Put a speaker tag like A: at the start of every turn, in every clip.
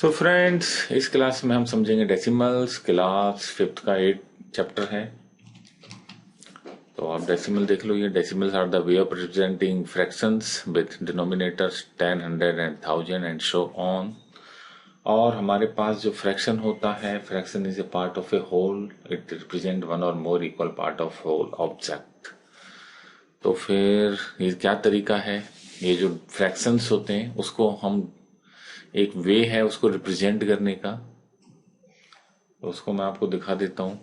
A: So friends, इस class में हम समझेंगे डेसिमल्स। क्लास फिफ्थ का 8 चैप्टर है। तो आप डेसिमल देख लो। ये decimals are the way of representing fractions with denominators 10, 100 and 1000 and so on. और हमारे पास जो फ्रैक्शन होता है, fraction is a part of a whole. It represent one और more equal part of whole object. तो फिर ये क्या तरीका है? ये जो फ्रैक्शंस होते हैं उसको हम, एक वे है उसको रिप्रेजेंट करने का। तो उसको मैं आपको दिखा देता हूँ।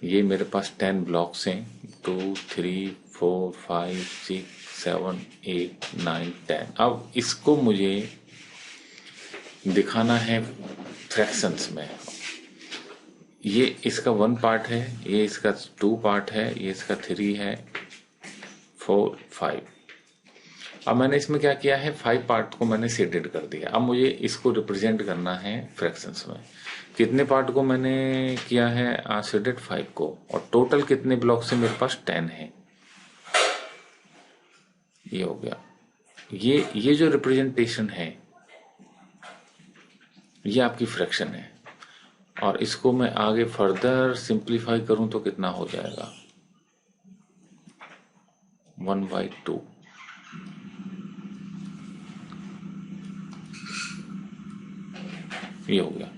A: ये मेरे पास 10 ब्लॉक्स हैं। 2, 3, 4, 5, 6, 7, 8, 9, 10। अब इसको मुझे दिखाना है फ्रैक्शंस में। ये इसका 1 पार्ट है, ये इसका 2 पार्ट है, ये इसका 3 है, 4, 5। अब मैंने इसमें क्या किया है, 5 पार्ट को मैंने शेडेड कर दिया। अब मुझे इसको रिप्रेजेंट करना है फ्रैक्शंस में। कितने पार्ट को मैंने किया है शेडेड? 5 को। और टोटल कितने ब्लॉक से मेरे पास 10 है। ये हो गया। ये जो रिप्रेजेंटेशन है ये आपकी फ्रैक्शन है। और इसको मैं आगे फर्दर सिंप्लीफाई करूं तो कितना हो जाएगा? 1/2। ये हो गया।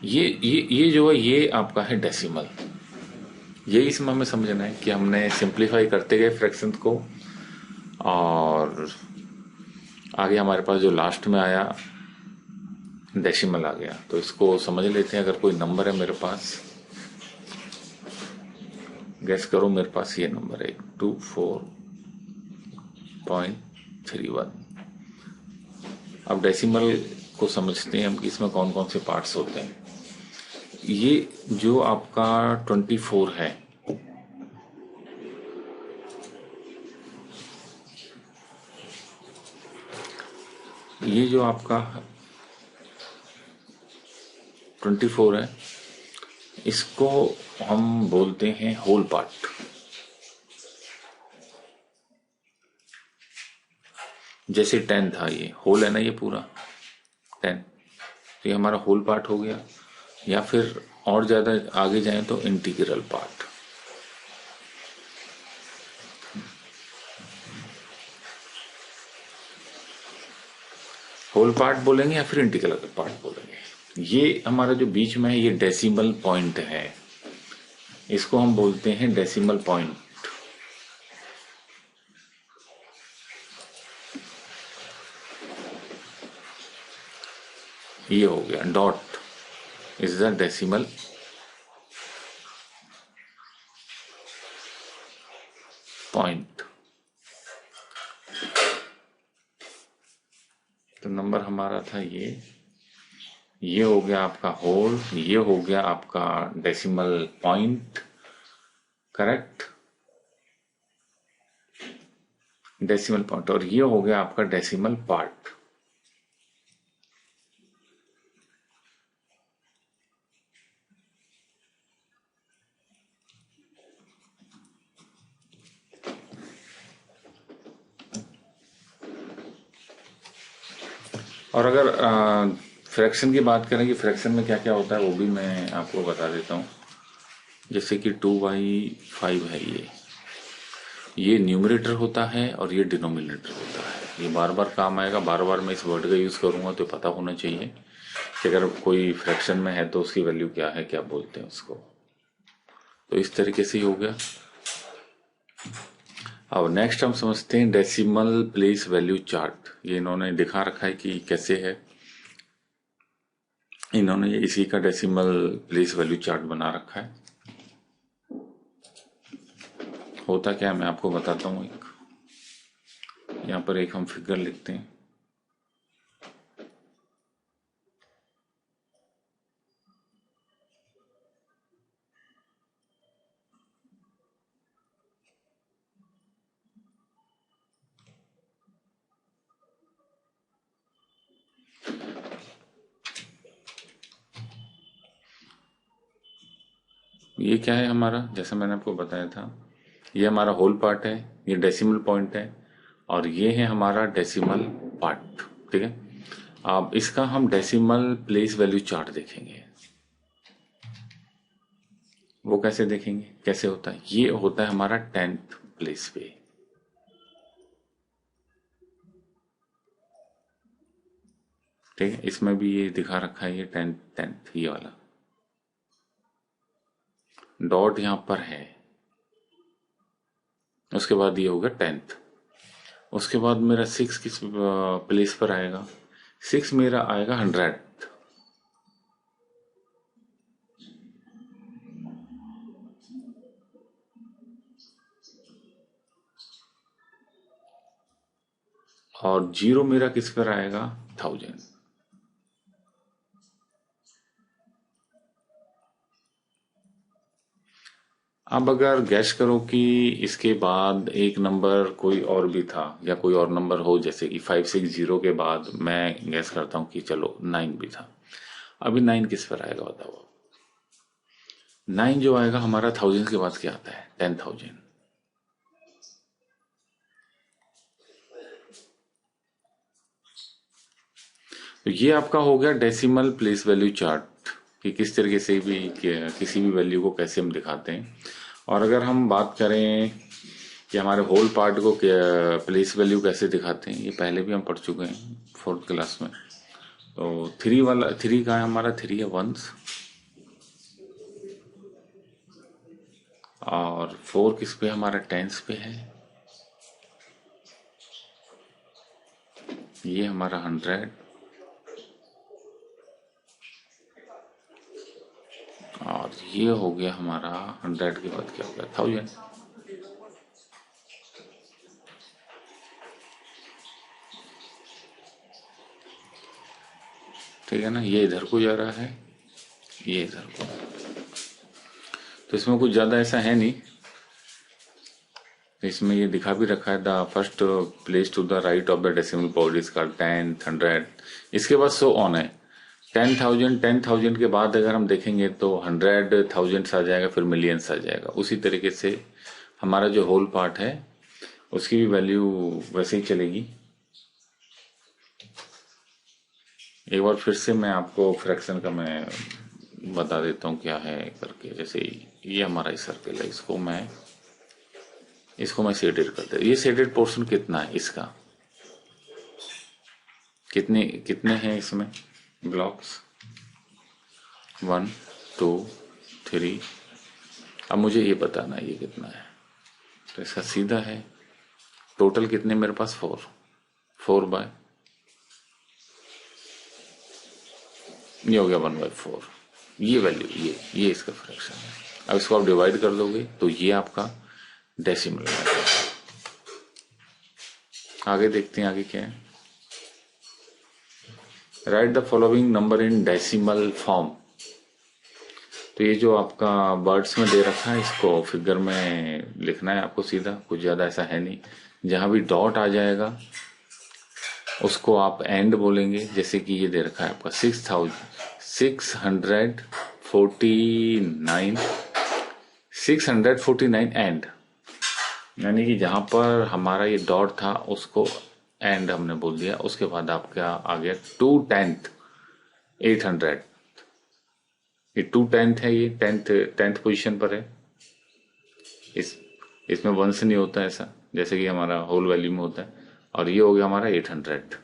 A: ये जो है ये आपका है डेसिमल। ये इसमें हमें समझना है कि हमने सिंप्लीफाई करते गए फ्रैक्शन को, और आगे हमारे पास जो लास्ट में आया डेसिमल आ गया। तो इसको समझ लेते हैं। अगर कोई नंबर है मेरे पास, गैस करो। मेरे पास ये नंबर है 24.31। अब डेसिमल को समझते हैं हम कि इसमें कौन कौन से पार्ट्स होते हैं। ये जो आपका 24 है, ये जो आपका 24 है, इसको हम बोलते हैं होल पार्ट। जैसे 10 था, ये होल है ना, ये पूरा 10। तो ये हमारा होल पार्ट हो गया। या फिर और ज्यादा आगे जाएं तो इंटीग्रल पार्ट। होल पार्ट बोलेंगे या फिर इंटीग्रल पार्ट बोलेंगे। ये हमारा जो बीच में है ये डेसिमल पॉइंट है। इसको हम बोलते हैं डेसिमल पॉइंट। ये हो गया dot is the decimal point. तो नंबर हमारा था ये हो गया आपका होल, ये हो गया आपका decimal point. Correct, decimal point. और ये हो गया आपका डेसिमल पार्ट। और अगर फ्रैक्शन की बात करें कि फ्रैक्शन में क्या क्या होता है, वो भी मैं आपको बता देता हूँ। जैसे कि 2/5 है, ये न्यूमरेटर होता है और ये डिनोमिनेटर होता है। ये बार बार काम आएगा, बार बार मैं इस वर्ड का यूज करूंगा, तो पता होना चाहिए कि अगर कोई फ्रैक्शन में है तो उसकी वैल्यू क्या है, क्या बोलते हैं उसको। तो इस तरीके से ही हो गया। अब नेक्स्ट हम समझते हैं डेसिमल प्लेस वैल्यू चार्ट। ये इन्होंने दिखा रखा है कि कैसे है। इन्होंने इसी का डेसिमल प्लेस वैल्यू चार्ट बना रखा है। होता क्या है मैं आपको बताता हूँ। यहाँ पर एक हम फिगर लिखते हैं। ये क्या है हमारा, जैसा मैंने आपको बताया था, ये हमारा होल पार्ट है, ये डेसिमल पॉइंट है, और ये है हमारा डेसिमल पार्ट। ठीक है। अब इसका हम डेसिमल प्लेस वैल्यू चार्ट देखेंगे। वो कैसे देखेंगे, कैसे होता है? ये होता है हमारा 10th प्लेस पे। ठीक है, इसमें भी ये दिखा रखा है, ये 10th ये वाला डॉट यहां पर है। उसके बाद ये होगा 10th। उसके बाद मेरा 6 किस प्लेस पर आएगा? 6 मेरा आएगा 100। और 0 मेरा किस पर आएगा? 1000। अब अगर गैस करो कि इसके बाद एक नंबर कोई और भी था या कोई और नंबर हो, जैसे कि 560 के बाद मैं गैस करता हूं कि चलो 9 भी था। अभी 9 किस पर आएगा बताओ? 9 जो आएगा हमारा 1000 के बाद क्या आता है? 10,000। तो ये आपका हो गया डेसिमल प्लेस वैल्यू चार्ट, कि किस तरीके से भी किसी भी वैल्यू को कैसे हम दिखाते हैं। और अगर हम बात करें कि हमारे होल पार्ट को प्लेस वैल्यू कैसे दिखाते हैं, ये पहले भी हम पढ़ चुके हैं 4th क्लास में। तो 3 वाला, 3 का है हमारा, 3 है वंस, और 4 किस पे हमारा? टेंस पे है। ये हमारा 100, और ये हो गया हमारा 100 के बाद क्या हो गया? 1000। ठीक है ना, ये इधर को जा रहा है, ये इधर को। तो इसमें कुछ ज्यादा ऐसा है नहीं। इसमें ये दिखा भी रखा है, the first place to the right of the decimal point का 10, 100। इसके बाद सो ऑन है। 10,000 के बाद अगर हम देखेंगे तो 100,000 आ जाएगा, फिर मिलियंस आ जाएगा। उसी तरीके से हमारा जो होल पार्ट है उसकी भी वैल्यू वैसे ही चलेगी। एक बार फिर से मैं आपको फ्रैक्शन का मैं बता देता हूँ क्या है करके। जैसे ये हमारा सर्कल है, इसको मैं शेडेड कर देता हूँ। ये शेडेड पोर्शन कितना है इसका? कितने कितने हैं इसमें ब्लॉक्स? 1, 2, 3। अब मुझे ये बताना है ये कितना है। तो इसका सीधा है, टोटल कितने मेरे पास? 4 बाय, ये हो गया 1/4। ये वैल्यू, ये इसका फ्रैक्शन है। अब इसको आप डिवाइड कर दोगे तो ये आपका डेसिमल है। आगे देखते हैं आगे क्या है। Right the following number in decimal form. तो ये जो आपका वर्ड्स में दे रखा है, इसको फिगर में लिखना है आपको सीधा, कुछ ज्यादा ऐसा है नहीं। जहां भी डॉट आ जाएगा उसको आप एंड बोलेंगे। जैसे कि ये दे रखा है आपका 649 एंड, यानी कि जहां पर हमारा ये डॉट था उसको एंड हमने बोल दिया। उसके बाद आपका आ गया 2/10 800। ये 2/10 है, ये 10th पोजीशन पर है। इसमें वंस नहीं होता ऐसा, जैसे कि हमारा होल वैल्यू में होता है। और ये हो गया हमारा 800।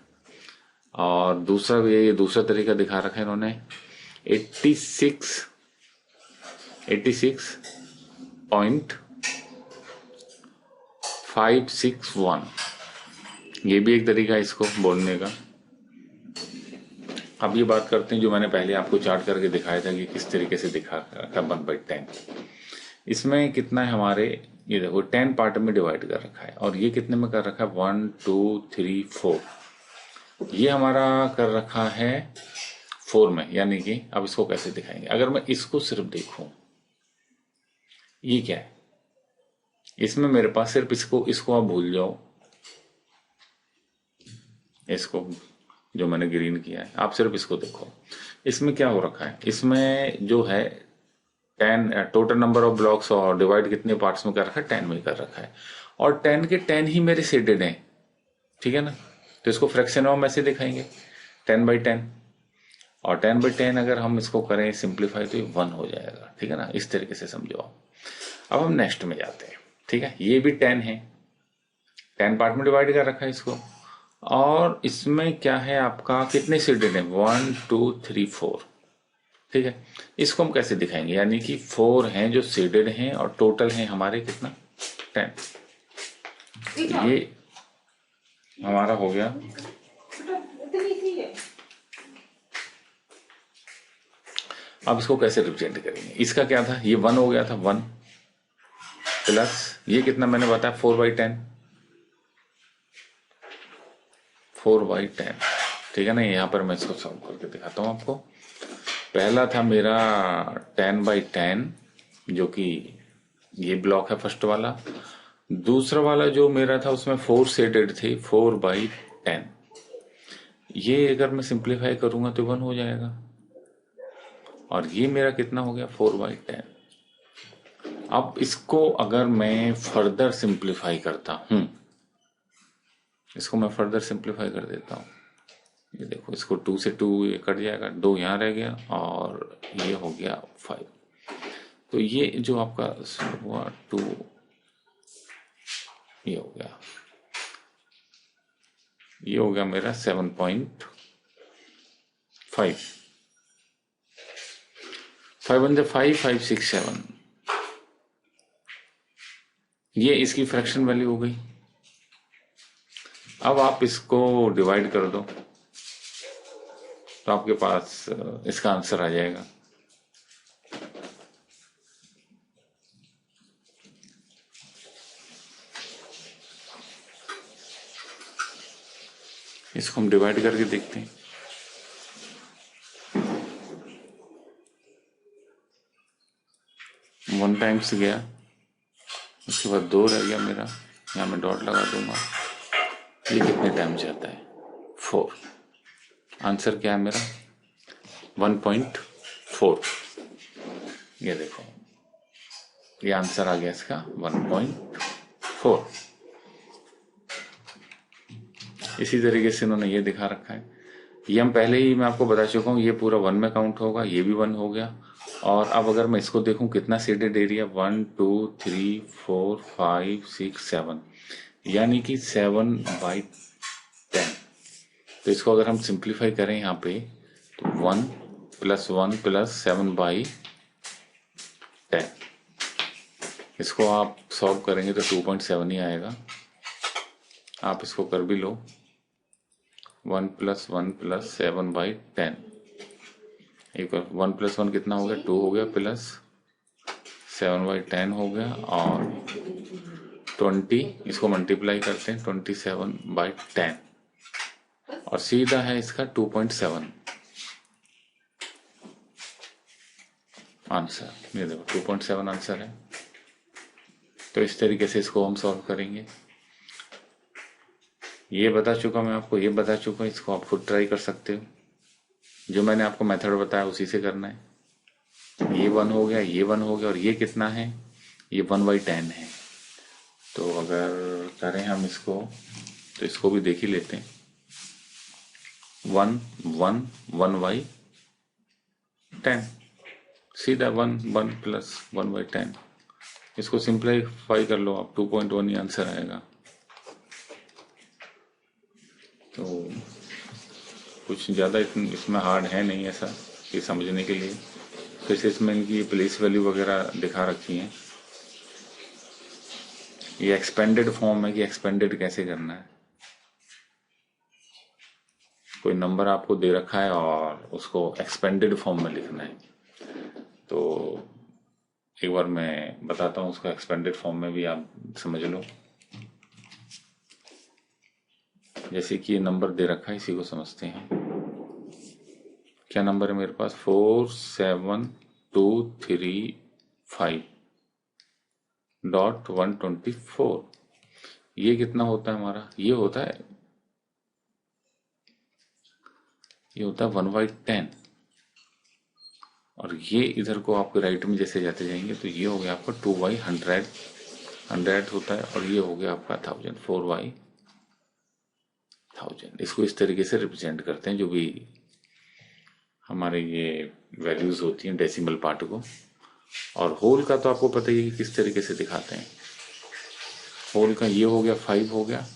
A: और दूसरा भी ये दूसरा तरीका दिखा रखा है इन्होंने, 86.561। ये भी एक तरीका है इसको बोलने का। अब ये बात करते हैं जो मैंने पहले आपको चार्ट करके दिखाया था कि किस तरीके से दिखा रखा 1/10। इसमें कितना है हमारे, ये देखो 10 पार्ट में डिवाइड कर रखा है। और ये कितने में कर रखा है? 1, 2, 3, 4। ये हमारा कर रखा है 4 में। यानी कि अब इसको कैसे दिखाएंगे? अगर मैं इसको सिर्फ देखूं, ये क्या है? इसमें मेरे पास सिर्फ इसको आप भूल जाओ, इसको जो मैंने ग्रीन किया है, आप सिर्फ इसको देखो। इसमें क्या हो रखा है? इसमें जो है 10 टोटल नंबर ऑफ ब्लॉक्स, और डिवाइड कितने पार्ट्स में कर रखा है? 10 में कर रखा है। और 10 के 10 ही मेरे शेडेड हैं। ठीक है ना? तो इसको फ्रैक्शन फॉर्म ऐसे दिखाएंगे, 10/10, और 10/10 अगर हम इसको करें सिंप्लीफाई तो ये 1 हो जाएगा, ठीक है ना। इस तरीके से समझो आप। अब हम नेक्स्ट में जाते हैं, ठीक है। ये भी 10 है, 10 पार्ट में डिवाइड कर रखा है इसको, और इसमें क्या है आपका, कितने सीडेड है, 1 2 3 4, ठीक है। इसको हम कैसे दिखाएंगे, यानी कि 4 हैं जो सीडेड हैं और टोटल है हमारे कितना, 10। ये हमारा हो गया, अब इसको कैसे रिप्रेजेंट करेंगे, इसका क्या था, ये 1 हो गया था, 1 प्लस ये कितना मैंने बताया 4/10, 4/10, ठीक है ना। यहाँ पर मैं इसको सॉल्व करके दिखाता हूँ आपको। पहला था मेरा 10/10, जो कि ये ब्लॉक है फर्स्ट वाला। दूसरा वाला जो मेरा था उसमें 4 सेडेड थे, 4/10। ये अगर मैं सिंप्लीफाई करूंगा तो 1 हो जाएगा, और ये मेरा कितना हो गया 4/10। अब इसको अगर मैं फर्दर सिंप्लीफाई करता हूं, इसको मैं फर्दर सिंप्लीफाई कर देता हूं, ये देखो, इसको 2 से 2 ये कट जाएगा, 2 यहाँ रह गया, और ये हो गया 5। तो ये जो आपका हुआ 2, ये हो गया, ये हो गया मेरा 7.5। 5 1 5, 5 6 7, ये इसकी फ्रैक्शन वैल्यू हो गई। अब आप इसको डिवाइड कर दो तो आपके पास इसका आंसर आ जाएगा। इसको हम डिवाइड करके देखते हैं। वन टाइम्स गया, उसके बाद 2 रह गया मेरा, यहाँ मैं डॉट लगा दूंगा। ये कितने टाइम जाता है, 4। आंसर क्या है मेरा 1.4। ये देखो, ये आंसर आ गया इसका 1.4। इसी तरीके से उन्होंने ये दिखा रखा है। ये हम पहले ही मैं आपको बता चुका हूँ, ये पूरा 1 में काउंट होगा, ये भी 1 हो गया। और अब अगर मैं इसको देखूं कितना सीडेड एरिया, 1 2 3 4 5 6 7, यानी कि 7/10। तो इसको अगर हम सिंप्लीफाई करें यहाँ पे तो 1 + 1 + 7/10, इसको आप सॉल्व करेंगे तो 2.7 ही आएगा। आप इसको कर भी लो, 1 + 1 + 7/10 इक्वल 1 + 1 कितना हो गया, 2 हो गया, प्लस 7/10 हो गया, और 20, इसको मल्टीप्लाई करते हैं 27/10, और सीधा है इसका 2.7 आंसर। ये देखो 2.7 आंसर है। तो इस तरीके से इसको हम सॉल्व करेंगे। ये बता चुका मैं आपको, ये बता चुका, इसको आप खुद ट्राई कर सकते हो। जो मैंने आपको मेथड बताया उसी से करना है। ये 1 हो गया, ये 1 हो गया, और ये कितना है, ये 1/10 है। तो अगर करें हम इसको तो इसको भी देख ही लेते हैं। 1 1 1/10, सीधा 1 1 + 1/10। इसको सिंप्लीफाई कर लो आप, 2.1 ही आंसर आएगा। तो कुछ ज़्यादा इसमें हार्ड है नहीं ऐसा कि समझने के लिए। फिर से इसमें इनकी प्लेस वैल्यू वगैरह दिखा रखी है। ये एक्सपेंडेड फॉर्म है कि एक्सपेंडेड कैसे करना है। कोई नंबर आपको दे रखा है और उसको एक्सपेंडेड फॉर्म में लिखना है। तो एक बार मैं बताता हूँ उसका एक्सपेंडेड फॉर्म में भी आप समझ लो। जैसे कि ये नंबर दे रखा है, इसी को समझते हैं। क्या नंबर है मेरे पास, 47235.124। ये कितना होता है हमारा, ये होता है 1/10। और ये इधर को आपके राइट में जैसे जाते जाएंगे तो ये हो गया आपका 2/100, 100 होता है, और ये हो गया आपका 1000, 4/1000। 1000। इसको इस तरीके से रिप्रेजेंट करते हैं जो भी हमारे ये वैल्यूज होती हैं डेसिमल पार्ट को। और होल का तो आपको पता ही है कि किस तरीके से दिखाते हैं। होल का ये हो गया 5 हो गया,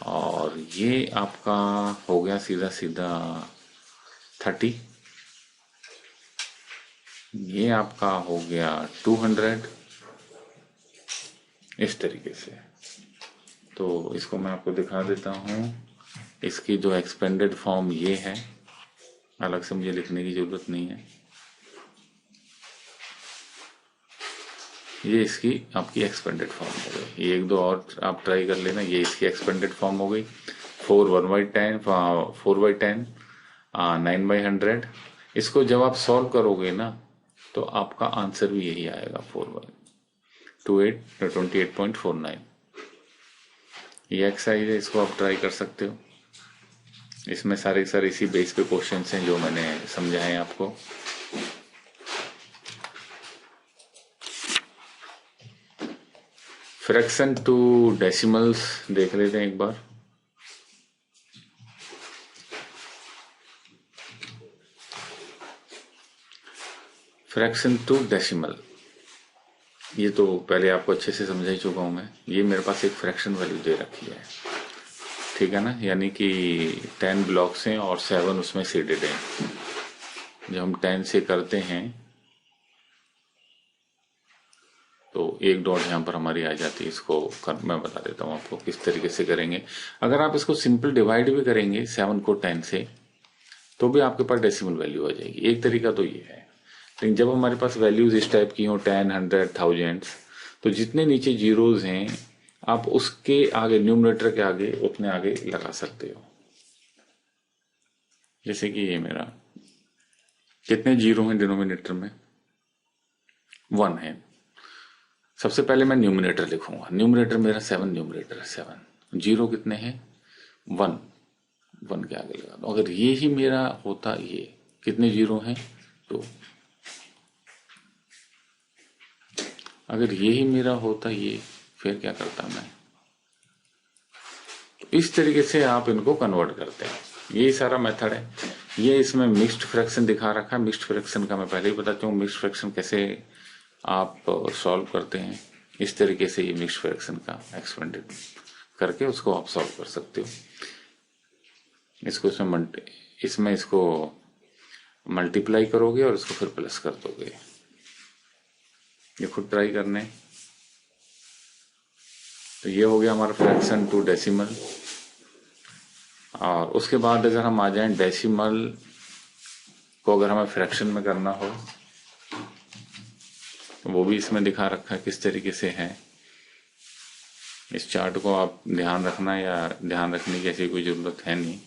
A: और ये आपका हो गया सीधा सीधा 30, ये आपका हो गया 200, इस तरीके से। तो इसको मैं आपको दिखा देता हूँ। इसकी जो एक्सपेंडेड फॉर्म ये है, अलग से मुझे लिखने की जरूरत नहीं है। ये इसकी आपकी एक्सपेंडेड फॉर्म हो गई। ये एक दो और आप ट्राई कर लेना। ये इसकी एक्सपेंडेड फॉर्म हो गई 4/10, 4/10, 9/100। इसको जब आप सॉल्व करोगे ना तो आपका आंसर भी यही आएगा 28.49। ये एक्सरसाइज है, इसको आप ट्राई कर सकते हो। इसमें सारे सारे इसी बेस पे क्वेश्चंस हैं जो मैंने समझाए आपको। फ्रैक्शन टू डेसिमल्स देख लेते हैं एक बार। फ्रैक्शन टू डेसिमल, ये तो पहले आपको अच्छे से समझा ही चुका हूं मैं। ये मेरे पास एक फ्रैक्शन वैल्यू दे रखी है, ठीक है ना। यानी कि 10 ब्लॉक्स हैं और 7 उसमें सीडेड हैं। जब हम 10 से करते हैं तो एक डॉट यहाँ पर हमारी आ जाती है। इसको मैं बता देता हूँ आपको किस तरीके से करेंगे। अगर आप इसको सिंपल डिवाइड भी करेंगे 7 को 10 से तो भी आपके पास डेसिमल वैल्यू आ जाएगी। एक तरीका तो ये है। लेकिन जब हमारे पास वैल्यूज इस टाइप की हो 10, 100, 1000, तो जितने नीचे जीरोज हैं आप उसके आगे, न्यूमरेटर के आगे उतने आगे लगा सकते हो। जैसे कि ये मेरा कितने जीरो हैं डिनोमिनेटर में, 1 है। सबसे पहले मैं न्यूमरेटर लिखूंगा। न्यूमरेटर मेरा 7 न्यूमरेटर है, 7। जीरो कितने हैं, 1 के आगे लगा दो। अगर ये ही मेरा होता, ये कितने जीरो हैं, 2। अगर ये ही मेरा होता ये, फिर क्या करता मैं। तो इस तरीके से आप इनको कन्वर्ट करते हैं। यही सारा मेथड है। ये इसमें मिक्स्ड फ्रैक्शन दिखा रखा है। मिक्स्ड फ्रैक्शन का मैं पहले ही बता चुका हूँ। मिक्स्ड फ्रैक्शन कैसे आप सॉल्व करते हैं, इस तरीके से ये मिक्स्ड फ्रैक्शन का एक्सपेंडेड करके उसको आप सॉल्व कर सकते हो। इसको इसमें इसको मल्टीप्लाई करोगे और इसको फिर प्लस कर दोगे। ये खुद ट्राई करने। तो ये हो गया हमारा फ्रैक्शन टू डेसिमल। और उसके बाद अगर हम आ जाएं डेसिमल को, अगर हमें फ्रैक्शन में करना हो तो वो भी इसमें दिखा रखा है किस तरीके से है। इस चार्ट को आप ध्यान रखना, या ध्यान रखने की ऐसी कोई जरूरत है नहीं।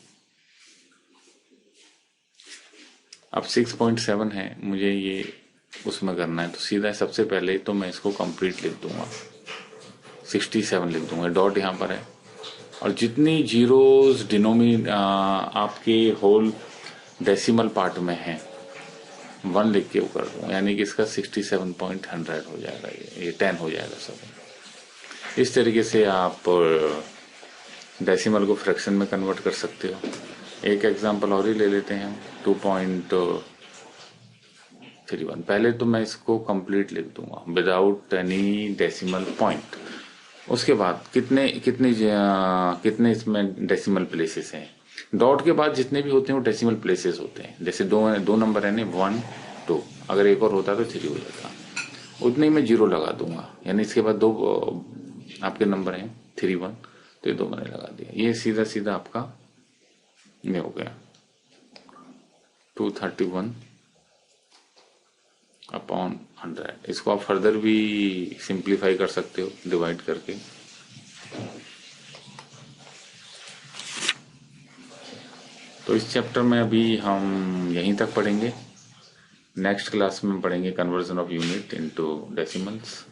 A: अब 6.7 है, मुझे ये उसमें करना है। तो सीधा सबसे पहले तो मैं इसको कंप्लीट लिख दूंगा, 67 लिख दूंगा। डॉट यहाँ पर है और जितनी जीरोस आपके होल डेसिमल पार्ट में है 1 लिख के वो कर दूंगा। यानी कि इसका 67.100 हो जाएगा, ये 10 हो जाएगा सब। इस तरीके से आप डेसिमल को फ्रैक्शन में कन्वर्ट कर सकते हो। एक एग्जांपल और ही ले लेते हैं, 2.31। पहले तो मैं इसको कंप्लीट लिख दूंगा विदाउट एनी डेसिमल पॉइंट। उसके बाद कितने इसमें डेसिमल प्लेसेस हैं। डॉट के बाद जितने भी होते हैं वो डेसिमल प्लेसेस होते हैं। जैसे दो नंबर है ना, 1, 2, अगर एक और होता तो 3 हो जाता। उतने ही मैं 0 लगा दूंगा। यानी इसके बाद 2 आपके नंबर हैं, 3, 1, तो ये 2 मैंने लगा दिया। ये सीधा सीधा आपका ये हो गया 231/100। इसको आप फर्दर भी सिंप्लीफाई कर सकते हो डिवाइड करके। तो इस चैप्टर में अभी हम यहीं तक पढ़ेंगे। नेक्स्ट क्लास में पढ़ेंगे conversion of unit into decimals.